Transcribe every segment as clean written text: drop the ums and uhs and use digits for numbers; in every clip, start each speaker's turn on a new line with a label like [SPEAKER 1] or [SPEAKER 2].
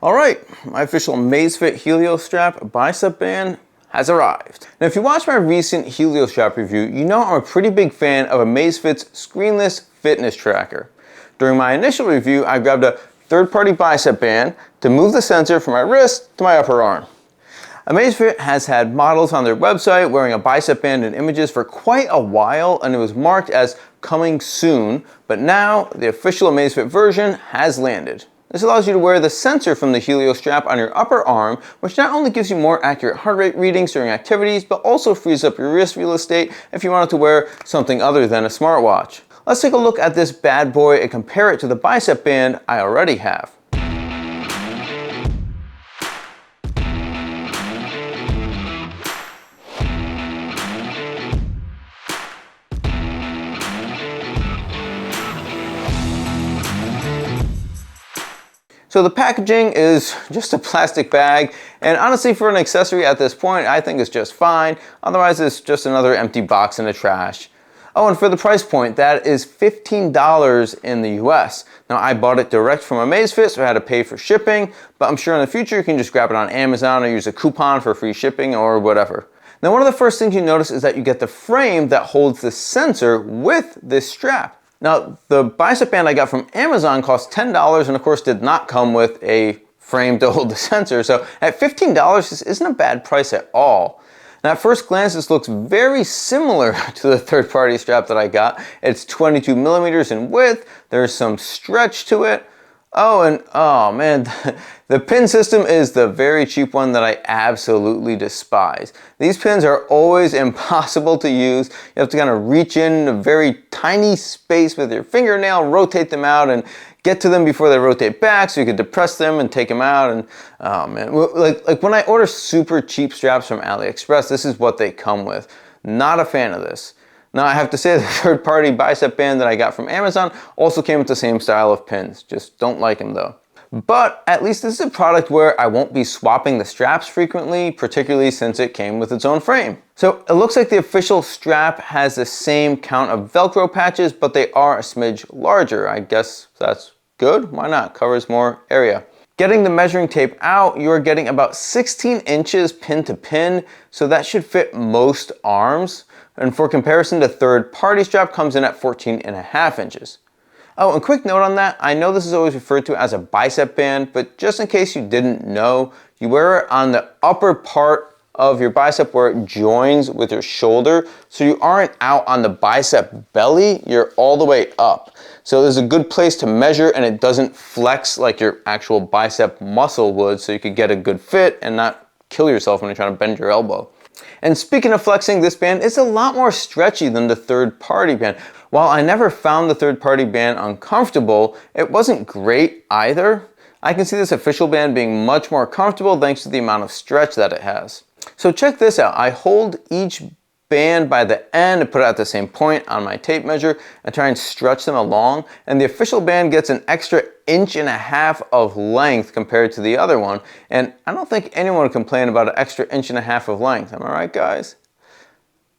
[SPEAKER 1] Alright, my official Amazfit Helio Strap Bicep Band has arrived. Now if you watched my recent Helio Strap review, you know I'm a pretty big fan of Amazfit's screenless fitness tracker. During my initial review, I grabbed a third-party bicep band to move the sensor from my wrist to my upper arm. Amazfit has had models on their website wearing a bicep band in images for quite a while, and it was marked as coming soon, but now the official Amazfit version has landed. This allows you to wear the sensor from the Helio strap on your upper arm, which not only gives you more accurate heart rate readings during activities, but also frees up your wrist real estate if you wanted to wear something other than a smartwatch. Let's take a look at this bad boy and compare it to the bicep band I already have. So the packaging is just a plastic bag, and honestly for an accessory at this point I think it's just fine. Otherwise it's just another empty box in the trash. Oh, and for the price point, that is $15 in the US. Now I bought it direct from Amazfit, so I had to pay for shipping, but I'm sure in the future you can just grab it on Amazon or use a coupon for free shipping or whatever. Now one of the first things you notice is that you get the frame that holds the sensor with this strap. Now, the bicep band I got from Amazon cost $10 and of course did not come with a frame to hold the sensor. So at $15, this isn't a bad price at all. Now at first glance, this looks very similar to the third-party strap that I got. It's 22 millimeters in width. There's some stretch to it. Oh, and oh man, the pin system is the very cheap one that I absolutely despise. These pins are always impossible to use. You have to kind of reach in a very tiny space with your fingernail, rotate them out, and get to them before they rotate back so you can depress them and take them out. And oh man, like when I order super cheap straps from AliExpress, this is what they come with. Not a fan of this. Now I have to say the third-party bicep band that I got from Amazon also came with the same style of pins. Just don't like them though. But at least this is a product where I won't be swapping the straps frequently, particularly since it came with its own frame. So it looks like the official strap has the same count of Velcro patches, but they are a smidge larger. I guess that's good. Why not? Covers more area. Getting the measuring tape out, you're getting about 16 inches pin to pin, so that should fit most arms. And for comparison, the third-party strap comes in at 14.5 inches. Oh, and quick note on that, I know this is always referred to as a bicep band, but just in case you didn't know, you wear it on the upper part of your bicep where it joins with your shoulder, so you aren't out on the bicep belly, you're all the way up. So there's a good place to measure and it doesn't flex like your actual bicep muscle would, so you could get a good fit and not kill yourself when you're trying to bend your elbow. And speaking of flexing, this band is a lot more stretchy than the third-party band. While I never found the third-party band uncomfortable, it wasn't great either. I can see this official band being much more comfortable thanks to the amount of stretch that it has. So check this out. I hold each band by the end and put it at the same point on my tape measure and try and stretch them along, and the official band gets an extra 1.5 inches of length compared to the other one, and I don't think anyone would complain about an extra 1.5 inches of length. Am I right, guys?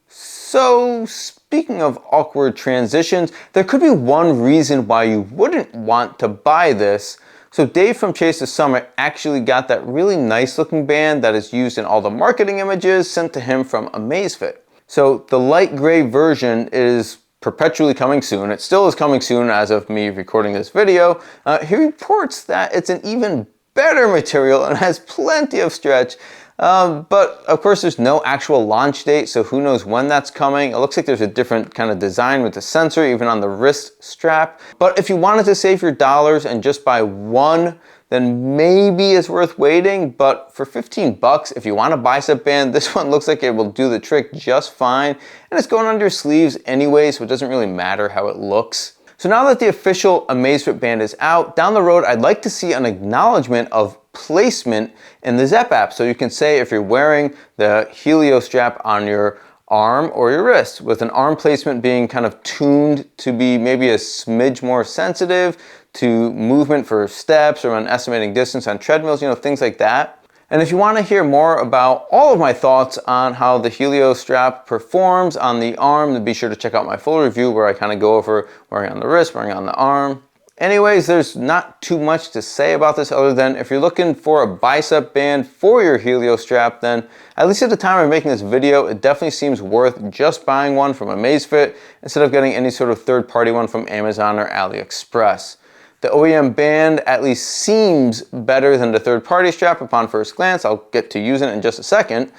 [SPEAKER 1] So speaking of awkward transitions, there could be one reason why you wouldn't want to buy this. So Dave from Chase the Summit actually got that really nice looking band that is used in all the marketing images sent to him from Amazfit. So the light gray version is perpetually coming soon. It still is coming soon as of me recording this video. He reports that it's an even better material and has plenty of stretch. But of course there's no actual launch date, so who knows when that's coming. It looks like there's a different kind of design with the sensor even on the wrist strap. But if you wanted to save your dollars and just buy one, then maybe it's worth waiting. But for 15 bucks, if you want a bicep band, this one looks like it will do the trick just fine. And it's going under your sleeves anyway, so it doesn't really matter how it looks. So now that the official Amazfit band is out, down the road I'd like to see an acknowledgement of placement in the Zepp app. So you can say if you're wearing the Helio strap on your arm or your wrist, with an arm placement being kind of tuned to be maybe a smidge more sensitive to movement for steps or when estimating distance on treadmills, you know, things like that. And if you want to hear more about all of my thoughts on how the Helio strap performs on the arm, then be sure to check out my full review where I kind of go over wearing on the wrist, wearing on the arm. Anyways, there's not too much to say about this other than if you're looking for a bicep band for your Helio strap, then at least at the time of making this video, it definitely seems worth just buying one from Amazfit instead of getting any sort of third-party one from Amazon or AliExpress. The OEM band at least seems better than the third-party strap upon first glance. I'll get to using it in just a second.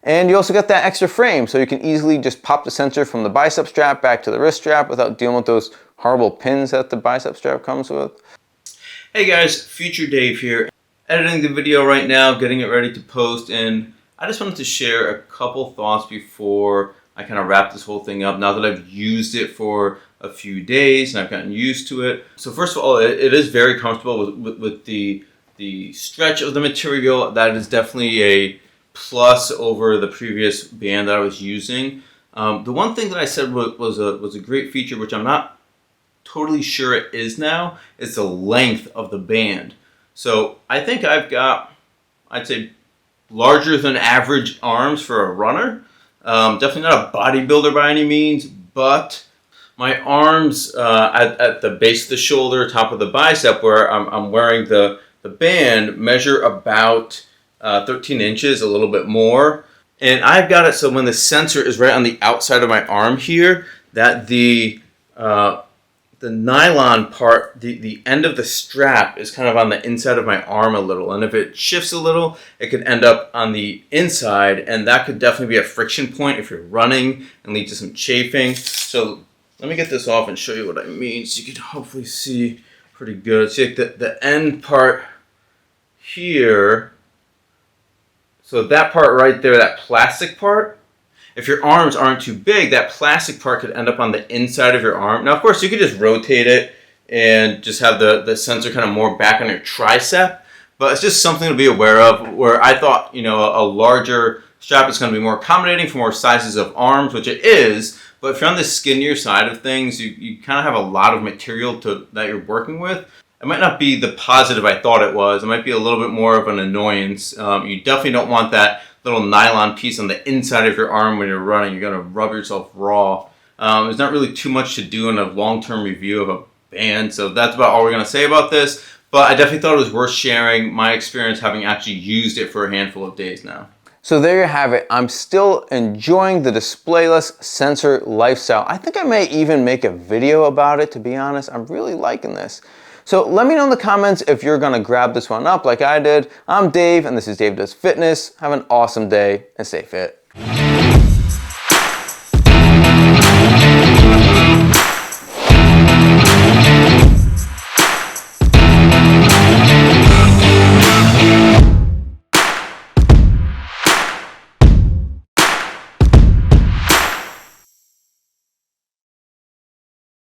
[SPEAKER 1] And you also get that extra frame, so you can easily just pop the sensor from the bicep strap back to the wrist strap without dealing with those horrible pins that the bicep strap comes with.
[SPEAKER 2] Hey guys, Future Dave here. Editing the video right now, getting it ready to post, and I just wanted to share a couple thoughts before I kind of wrap this whole thing up now that I've used it for a few days and I've gotten used to it. So first of all, it is very comfortable with the stretch of the material. That is definitely a plus over the previous band that I was using. The one thing that I said was a great feature, which I'm not totally sure it is now, is the length of the band. So I think I've got, I'd say, larger than average arms for a runner. Definitely not a bodybuilder by any means, but my arms at the base of the shoulder, top of the bicep, where I'm wearing the band, measure about 13 inches, a little bit more. And I've got it so when the sensor is right on the outside of my arm here, that the nylon part, the end of the strap is kind of on the inside of my arm a little. And if it shifts a little, it could end up on the inside, and that could definitely be a friction point if you're running and lead to some chafing. So let me get this off and show you what I mean so you can hopefully see pretty good. See, like the end part here, so that part right there, that plastic part, if your arms aren't too big, that plastic part could end up on the inside of your arm. Now, of course, you could just rotate it and just have the sensor kind of more back on your tricep, but it's just something to be aware of, where I thought, you know, a larger strap is going to be more accommodating for more sizes of arms, which it is, but if you're on the skinnier side of things, you kind of have a lot of material that you're working with. It might not be the positive I thought it was. It might be a little bit more of an annoyance. You definitely don't want that little nylon piece on the inside of your arm when you're running. You're going to rub yourself raw. There's not really too much to do in a long-term review of a band, so that's about all we're going to say about this. But I definitely thought it was worth sharing my experience having actually used it for a handful of days now.
[SPEAKER 1] So there you have it. I'm still enjoying the displayless sensor lifestyle. I think I may even make a video about it, to be honest. I'm really liking this. So let me know in the comments if you're gonna grab this one up like I did. I'm Dave, and this is Dave Does Fitness. Have an awesome day and stay fit.